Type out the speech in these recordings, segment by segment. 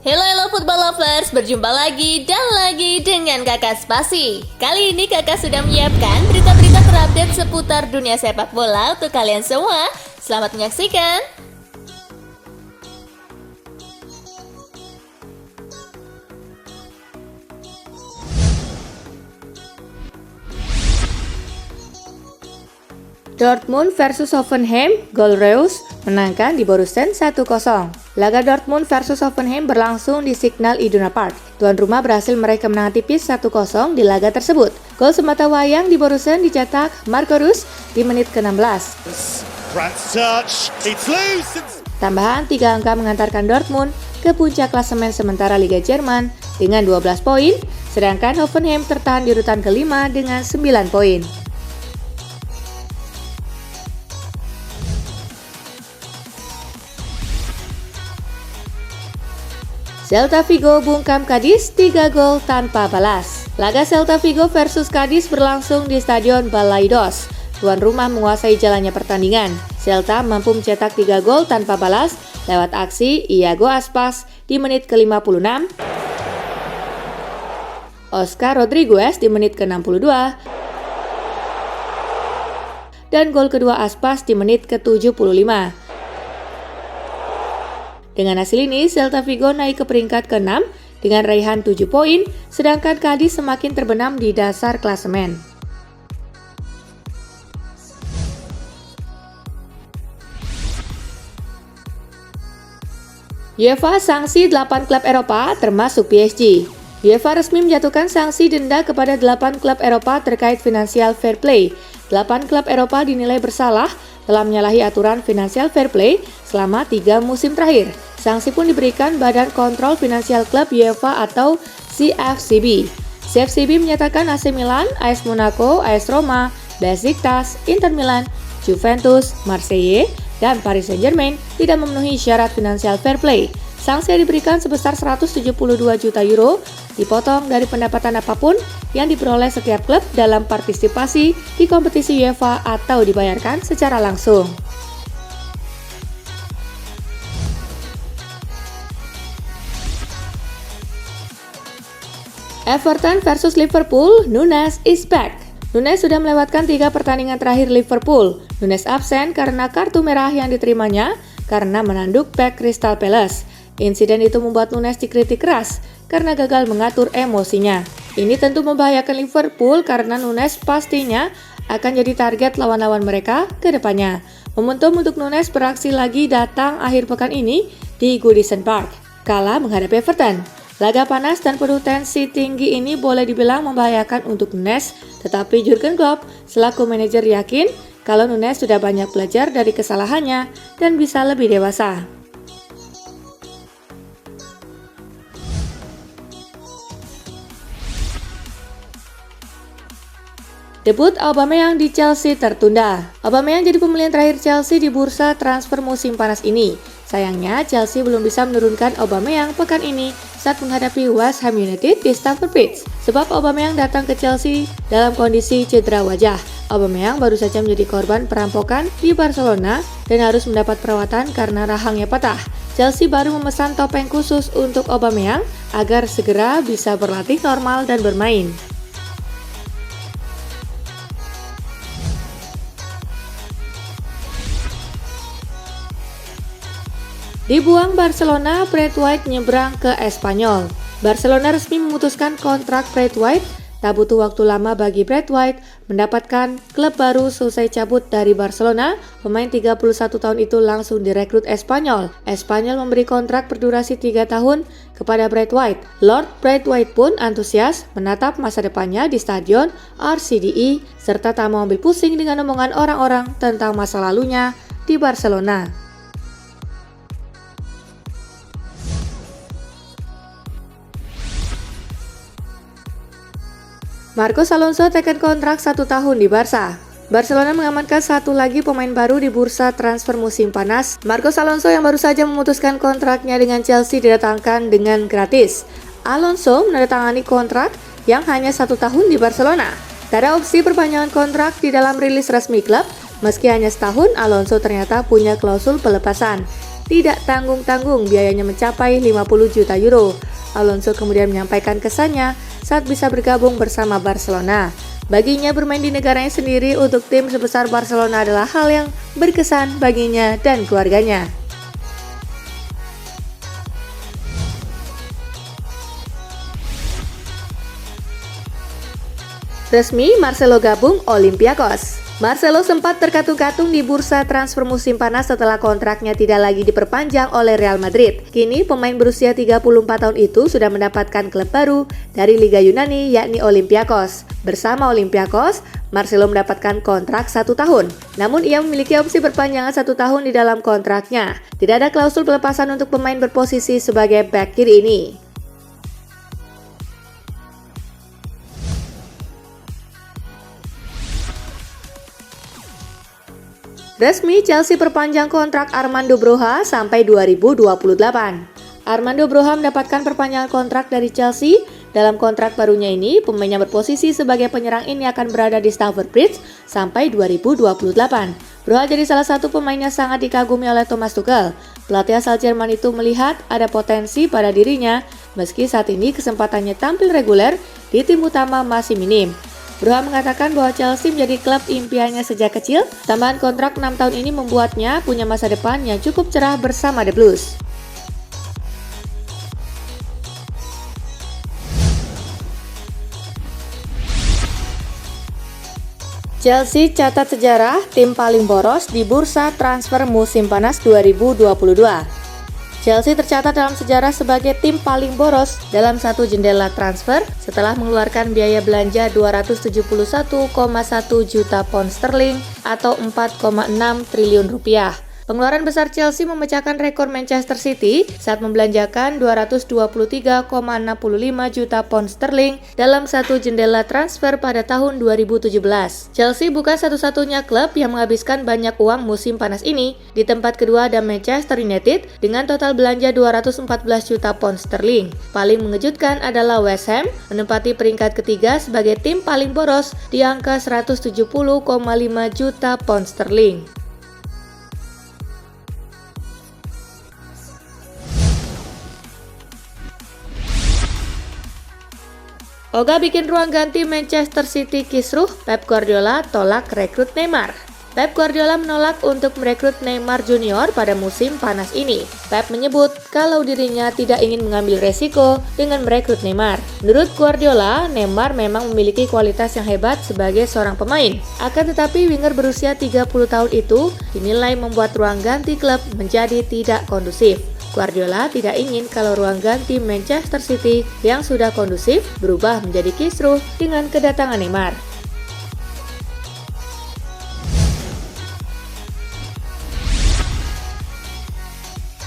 Hello football lovers, berjumpa lagi dan lagi dengan Kakak Spasi. Kali ini Kakak sudah menyiapkan berita-berita terupdate seputar dunia sepak bola untuk kalian semua. Selamat menyaksikan. Dortmund versus Hoffenheim, gol Reus menangkan di Borussen 1-0. Laga Dortmund versus Hoffenheim berlangsung di Signal Iduna Park. Tuan rumah berhasil meraih kemenangan tipis 1-0 di laga tersebut. Gol semata wayang di Borussen dicetak Marco Reus di menit ke-16. Tambahan 3 angka mengantarkan Dortmund ke puncak klasemen sementara Liga Jerman dengan 12 poin, sedangkan Hoffenheim tertahan di urutan kelima dengan 9 poin. Celta Vigo bungkam Cadiz 3 gol tanpa balas. Laga Celta Vigo versus Cadiz berlangsung di Stadion Balaidos. Tuan rumah menguasai jalannya pertandingan. Celta mampu mencetak 3 gol tanpa balas lewat aksi Iago Aspas di menit ke-56, Oscar Rodriguez di menit ke-62, dan gol kedua Aspas di menit ke-75. Dengan hasil ini, Celta Vigo naik ke peringkat ke-6 dengan raihan 7 poin, sedangkan Cadiz semakin terbenam di dasar klasemen. UEFA sanksi 8 klub Eropa termasuk PSG. UEFA resmi menjatuhkan sanksi denda kepada 8 klub Eropa terkait financial fair play. 8 klub Eropa dinilai bersalah telah menyalahi aturan financial fair play selama 3 musim terakhir. Sanksi pun diberikan Badan Kontrol Finansial Klub UEFA atau CFCB. CFCB menyatakan AC Milan, AS Monaco, AS Roma, Besiktas, Inter Milan, Juventus, Marseille, dan Paris Saint-Germain tidak memenuhi syarat financial fair play. Sanksi yang diberikan sebesar 172 juta euro dipotong dari pendapatan apapun yang diperoleh setiap klub dalam partisipasi di kompetisi UEFA atau dibayarkan secara langsung. Everton versus Liverpool, Nunes is back. Nunes sudah melewatkan 3 pertandingan terakhir Liverpool. Nunes absen karena kartu merah yang diterimanya karena menanduk bek Crystal Palace. Insiden itu membuat Nunes dikritik keras karena gagal mengatur emosinya. Ini tentu membahayakan Liverpool karena Nunes pastinya akan jadi target lawan-lawan mereka ke depannya. Momentum untuk Nunes beraksi lagi datang akhir pekan ini di Goodison Park, kala menghadapi Everton. Laga panas dan penuh tensi tinggi ini boleh dibilang membahayakan untuk Nunes, tetapi Jurgen Klopp selaku manajer yakin kalau Nunes sudah banyak belajar dari kesalahannya dan bisa lebih dewasa. Debut Aubameyang di Chelsea tertunda. Aubameyang jadi pembelian terakhir Chelsea di bursa transfer musim panas ini. Sayangnya, Chelsea belum bisa menurunkan Aubameyang pekan ini saat menghadapi West Ham United di Stamford Bridge. Sebab Aubameyang datang ke Chelsea dalam kondisi cedera wajah. Aubameyang baru saja menjadi korban perampokan di Barcelona dan harus mendapat perawatan karena rahangnya patah. Chelsea baru memesan topeng khusus untuk Aubameyang agar segera bisa berlatih normal dan bermain. Dibuang Barcelona, Braithwaite nyebrang ke Espanyol. Barcelona resmi memutuskan kontrak Braithwaite. Tak butuh waktu lama bagi Braithwaite mendapatkan klub baru selesai cabut dari Barcelona. Pemain 31 tahun itu langsung direkrut Espanyol. Espanyol memberi kontrak berdurasi 3 tahun kepada Braithwaite. Lord Braithwaite pun antusias menatap masa depannya di stadion RCDE serta tak mau ambil pusing dengan omongan orang-orang tentang masa lalunya di Barcelona. Marcos Alonso teken kontrak 1 tahun di Barca. Barcelona mengamankan satu lagi pemain baru di bursa transfer musim panas. Marcos Alonso yang baru saja memutuskan kontraknya dengan Chelsea didatangkan dengan gratis. Alonso menandatangani kontrak yang hanya 1 tahun di Barcelona. Tak ada opsi perpanjangan kontrak di dalam rilis resmi klub. Meski hanya setahun, Alonso ternyata punya klausul pelepasan. tidak tanggung-tanggung, biayanya mencapai 50 juta euro. Alonso kemudian menyampaikan kesannya saat bisa bergabung bersama Barcelona. Baginya bermain di negaranya sendiri untuk tim sebesar Barcelona adalah hal yang berkesan baginya dan keluarganya. Resmi, Marcelo gabung Olympiakos. Marcelo sempat terkatung-katung di bursa transfer musim panas setelah kontraknya tidak lagi diperpanjang oleh Real Madrid. Kini pemain berusia 34 tahun itu sudah mendapatkan klub baru dari Liga Yunani yakni Olympiakos. Bersama Olympiakos, Marcelo mendapatkan kontrak 1 tahun. Namun ia memiliki opsi perpanjangan 1 tahun di dalam kontraknya. Tidak ada klausul pelepasan untuk pemain berposisi sebagai bek kiri ini. Resmi, Chelsea perpanjang kontrak Armando Broja sampai 2028. Armando Broja mendapatkan perpanjangan kontrak dari Chelsea. Dalam kontrak barunya ini, pemain yang berposisi sebagai penyerang ini akan berada di Stamford Bridge sampai 2028. Broja jadi salah satu pemain yang sangat dikagumi oleh Thomas Tuchel. Pelatih asal Jerman itu melihat ada potensi pada dirinya, meski saat ini kesempatannya tampil reguler di tim utama masih minim. Broja mengatakan bahwa Chelsea menjadi klub impiannya sejak kecil. Tambahan kontrak 6 tahun ini membuatnya punya masa depan yang cukup cerah bersama The Blues. Chelsea catat sejarah tim paling boros di bursa transfer musim panas 2022. Chelsea tercatat dalam sejarah sebagai tim paling boros dalam satu jendela transfer setelah mengeluarkan biaya belanja 271,1 juta pound sterling atau 4,6 triliun rupiah. Pengeluaran besar Chelsea memecahkan rekor Manchester City saat membelanjakan 223,65 juta pound sterling dalam satu jendela transfer pada tahun 2017. Chelsea bukan satu-satunya klub yang menghabiskan banyak uang musim panas ini. Di tempat kedua ada Manchester United dengan total belanja 214 juta pound sterling. Paling mengejutkan adalah West Ham menempati peringkat ketiga sebagai tim paling boros di angka 170,5 juta pound sterling. Oga bikin ruang ganti Manchester City kisruh, Pep Guardiola tolak rekrut Neymar. Pep Guardiola menolak untuk merekrut Neymar Junior pada musim panas ini. Pep menyebut kalau dirinya tidak ingin mengambil resiko dengan merekrut Neymar. Menurut Guardiola, Neymar memang memiliki kualitas yang hebat sebagai seorang pemain. Akan tetapi winger berusia 30 tahun itu dinilai membuat ruang ganti klub menjadi tidak kondusif. Guardiola tidak ingin kalau ruang ganti Manchester City yang sudah kondusif berubah menjadi kisruh dengan kedatangan Neymar.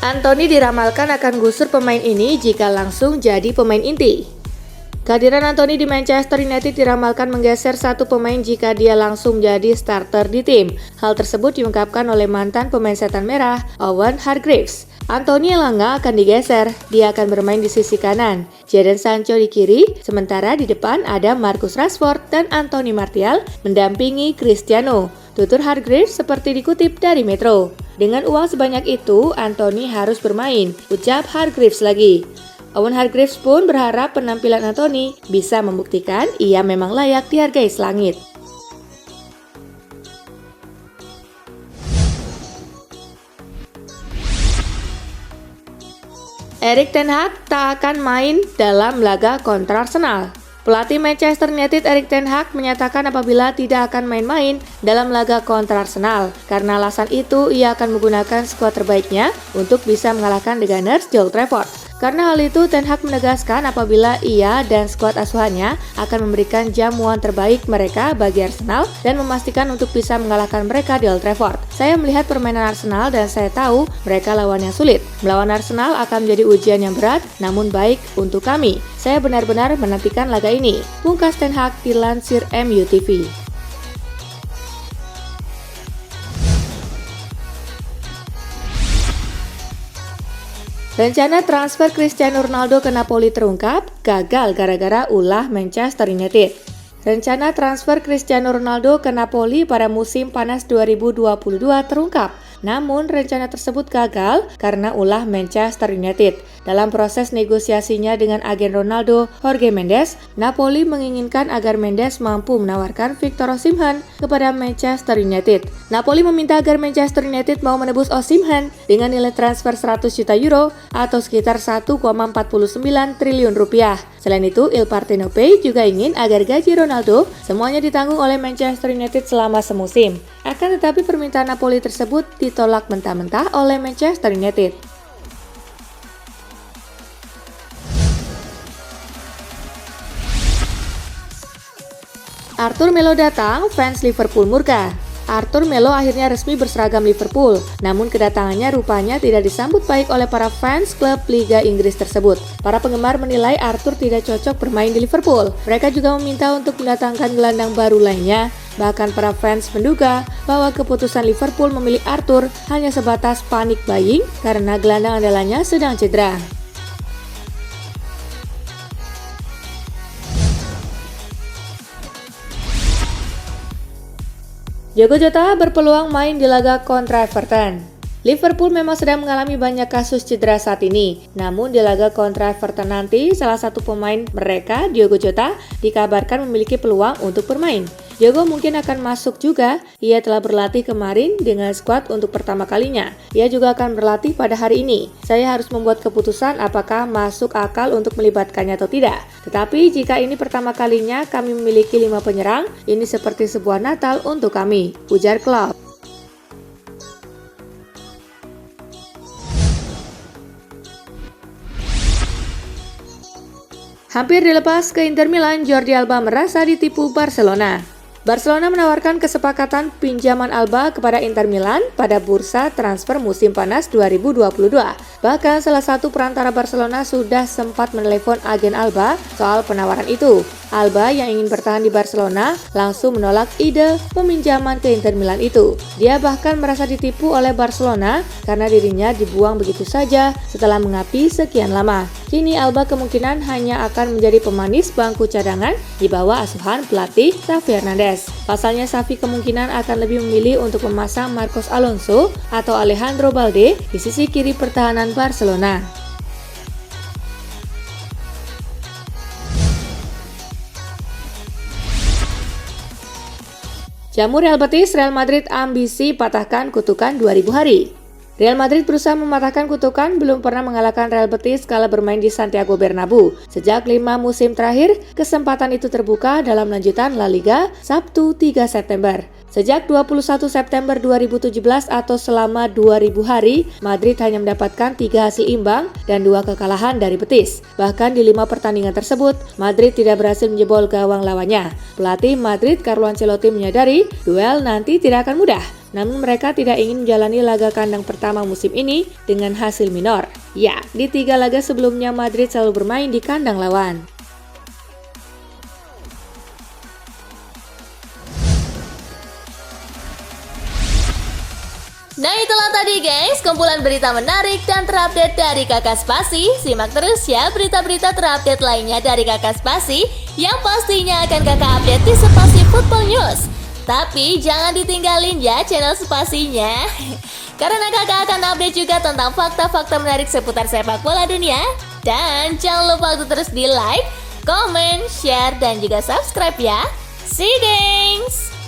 Anthony diramalkan akan gusur pemain ini jika langsung jadi pemain inti. Kehadiran Anthony di Manchester United diramalkan menggeser satu pemain jika dia langsung jadi starter di tim. Hal tersebut diungkapkan oleh mantan pemain setan merah, Owen Hargreaves. Anthony Elanga akan digeser, dia akan bermain di sisi kanan, Jadon Sancho di kiri, sementara di depan ada Marcus Rashford dan Anthony Martial mendampingi Cristiano. Tutur Hargreaves seperti dikutip dari Metro. Dengan uang sebanyak itu, Anthony harus bermain, ucap Hargreaves lagi. Owen Hargreaves pun berharap penampilan Anthony bisa membuktikan ia memang layak dihargai selangit. Erik ten Hag tak akan main dalam laga kontra Arsenal. Pelatih Manchester United Erik ten Hag menyatakan apabila tidak akan main-main dalam laga kontra Arsenal. Karena alasan itu, ia akan menggunakan skuad terbaiknya untuk bisa mengalahkan The Gunners di Old Trafford. Karena hal itu, Ten Hag menegaskan apabila ia dan skuad asuhannya akan memberikan jamuan terbaik mereka bagi Arsenal dan memastikan untuk bisa mengalahkan mereka di Old Trafford. Saya melihat permainan Arsenal dan saya tahu mereka lawan yang sulit. Melawan Arsenal akan menjadi ujian yang berat, namun baik untuk kami. Saya benar-benar menantikan laga ini, pungkas Ten Hag dilansir MUTV. Rencana transfer Cristiano Ronaldo ke Napoli terungkap, gagal gara-gara ulah Manchester United. Rencana transfer Cristiano Ronaldo ke Napoli pada musim panas 2022 terungkap. Namun rencana tersebut gagal karena ulah Manchester United. Dalam proses negosiasinya dengan agen Ronaldo, Jorge Mendes, Napoli menginginkan agar Mendes mampu menawarkan Victor Osimhen kepada Manchester United. Napoli meminta agar Manchester United mau menebus Osimhen dengan nilai transfer 100 juta euro atau sekitar 1,49 triliun rupiah. Selain itu, Il Partenopei juga ingin agar gaji Ronaldo semuanya ditanggung oleh Manchester United selama semusim. Akan tetapi permintaan Napoli tersebut ditolak mentah-mentah oleh Manchester United. Arthur Melo datang, fans Liverpool murka. Arthur Melo akhirnya resmi berseragam Liverpool, namun kedatangannya rupanya tidak disambut baik oleh para fans klub Liga Inggris tersebut. Para penggemar menilai Arthur tidak cocok bermain di Liverpool. Mereka juga meminta untuk mendatangkan gelandang baru lainnya. Bahkan para fans menduga bahwa keputusan Liverpool memilih Arthur hanya sebatas panik buying karena gelandang andalanya sedang cedera. Diogo Jota berpeluang main di laga kontra Everton. Liverpool memang sedang mengalami banyak kasus cedera saat ini. Namun di laga kontra Everton nanti, salah satu pemain mereka, Diogo Jota, dikabarkan memiliki peluang untuk bermain. Diogo mungkin akan masuk juga. Ia telah berlatih kemarin dengan skuad untuk pertama kalinya. Ia juga akan berlatih pada hari ini. Saya harus membuat keputusan apakah masuk akal untuk melibatkannya atau tidak. Tetapi jika ini pertama kalinya kami memiliki 5 penyerang, ini seperti sebuah Natal untuk kami, ujar Klopp. Hampir dilepas ke Inter Milan, Jordi Alba merasa ditipu Barcelona. Barcelona menawarkan kesepakatan pinjaman Alba kepada Inter Milan pada bursa transfer musim panas 2022. Bahkan salah satu perantara Barcelona sudah sempat menelepon agen Alba soal penawaran itu. Alba yang ingin bertahan di Barcelona langsung menolak ide peminjaman ke Inter Milan itu. Dia bahkan merasa ditipu oleh Barcelona karena dirinya dibuang begitu saja setelah mengabdi sekian lama. Kini Alba kemungkinan hanya akan menjadi pemanis bangku cadangan di bawah asuhan pelatih Xavi Hernandez. Pasalnya Xavi kemungkinan akan lebih memilih untuk memasang Marcos Alonso atau Alejandro Balde di sisi kiri pertahanan Barcelona. Jamu Real Betis, Real Madrid ambisi patahkan kutukan 2000 hari. Real Madrid berusaha mematahkan kutukan belum pernah mengalahkan Real Betis kala bermain di Santiago Bernabeu. Sejak 5 musim terakhir, kesempatan itu terbuka dalam lanjutan La Liga Sabtu 3 September. Sejak 21 September 2017 atau selama 2000 hari, Madrid hanya mendapatkan 3 hasil imbang dan 2 kekalahan dari Betis. Bahkan di 5 pertandingan tersebut, Madrid tidak berhasil menjebol gawang lawannya. Pelatih Madrid Carlo Ancelotti menyadari duel nanti tidak akan mudah. Namun mereka tidak ingin menjalani laga kandang pertama musim ini dengan hasil minor. Ya, di 3 laga sebelumnya Madrid selalu bermain di kandang lawan. Nah itulah tadi guys, kumpulan berita menarik dan terupdate dari Kakak Spasi. Simak terus ya berita-berita terupdate lainnya dari Kakak Spasi yang pastinya akan Kakak update di Spasi Football News. Tapi jangan ditinggalin ya channel Spasinya, karena kakak akan update juga tentang fakta-fakta menarik seputar sepak bola dunia. Dan jangan lupa untuk terus di like, comment, share, dan juga subscribe ya. See you guys!